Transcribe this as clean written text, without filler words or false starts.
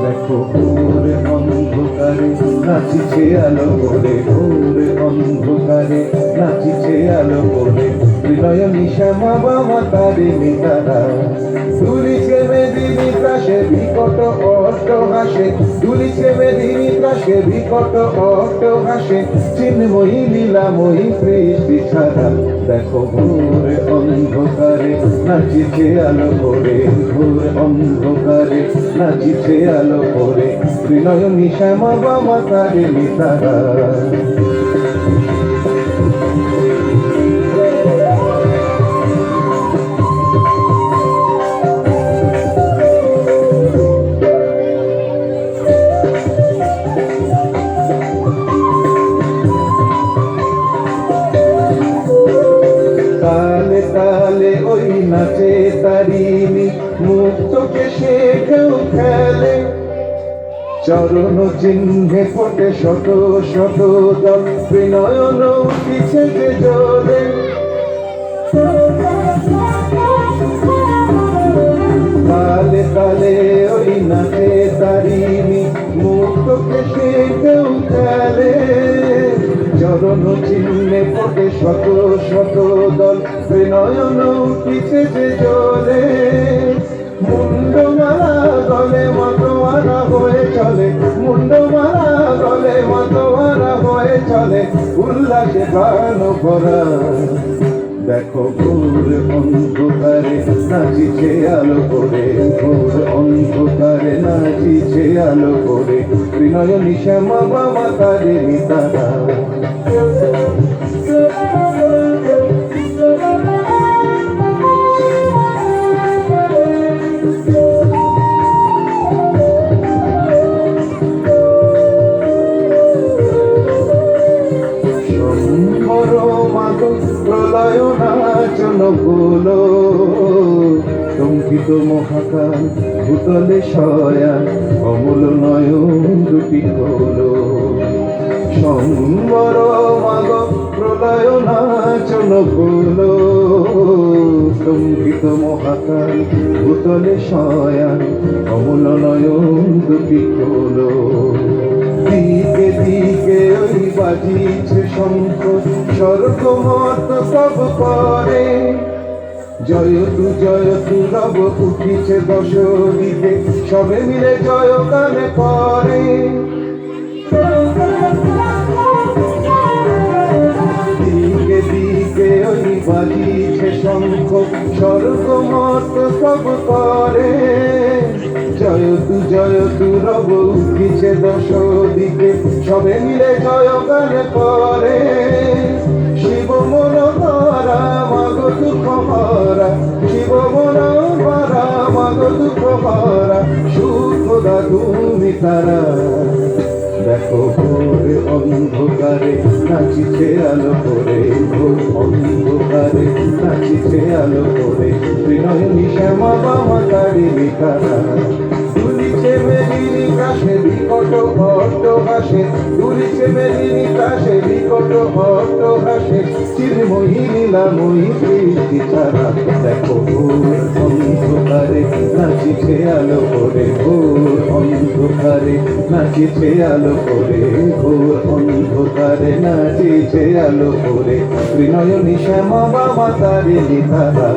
দেখো ভোর অন্ধকারে নাচিছে আলো করে, ভোর অন্ধকারে নাচিছে আলো করে, হৃদয় শ্যামা বাবা তারিণী তারা। দুলিছে মেদিনী ত্রাসে বিকট অট্ট হাসে, দুলিছে মেদিনী ত্রাসে বিকট অট্ট হাসে, চিন্ময়ী লীলাময়ী সৃষ্টি ছাড়া। দেখো ভোর অন্ধকারে নাচিছে আলো করে, ভোর অন্ধকারে নাচিছে আলো করে, ত্রিনয়নী শ্যামা বাবা তারিণী তারা। তালে তালে ওই নাচে তারিণী, মুক্ত কেশে কেউ খেলে, চরণ চিহ্নে ফোটে শত শত দল, বিনয়ন পিছে যে জলে। তালে তালে ওই নাচে তারিণী, মুক্ত কেশে কেউ খেলে, চরণ চিহ্নে ফোটে শত শত দল, বিনয়ন পিছে যে জলে। মুন্ডমালা গলে মতোয়ারা হয়ে চলে, মুন্ডমালা গলে মতোয়ারা হয়ে চলে, উল্লাসে গান ভরা। দেখো ভোর অন্ধকারে নাচিছে আলো করে, ভোর অন্ধকারে নাচিছে আলো করে, ত্রিনয়নী শ্যামা বাবা তারিণী তারা। প্রলয় নাচন গোলো, কম্পিত মহাকাল ভূতলে শয়ান, অমূল নয়ন দুটি খোলো। সম্বর মাগ প্রলয় নাচন গোলো, কম্পিত মহাকাল ভূতলে শয়ান, অমূল নয়ন দুটি খোলো। দিকে দিকে ওই বাজিছে শঙ্খ, স্বর্গমত সব করে, জয়তু রব উঠিছে দশ দিকে, সবে মিলে জয় গানে করে। দিকে দিকে ওই বাজিছে শঙ্খ, স্বর্গমত সব করে, জয়তু রব উঠিছে দশ দিকে, সবে মিলে জয় গানে করে। শিব মন ধরা মাগ দুঃখ হরা, শিব মন ধরা মাগ দুঃখ হরা, সুখদা তুমি তারা। দেখো ভোর অন্ধকারে নাচিছে আলো করে, ভোর অন্ধকারে নাচিছে আলো করে, ত্রিনয়নী শ্যামা বাবা তারিণী তারা। দুলিছে মেদিনী কাশে বিকট অট্ট হাসে, দুলিছে মেদিনী কাশে বিকট অট্ট হাসে, চিন্ময়ী লীলাময়ী সৃষ্টি ছাড়া। দেখো ভোর অন্ধকারে নাচিছে আলো করে, ভোর অন্ধকারে নাচিছে আলো করে, ভোর অন্ধকারে নাচিছে আলো করে, ত্রিনয়নী শ্যামা বাবা তারিণী তারা।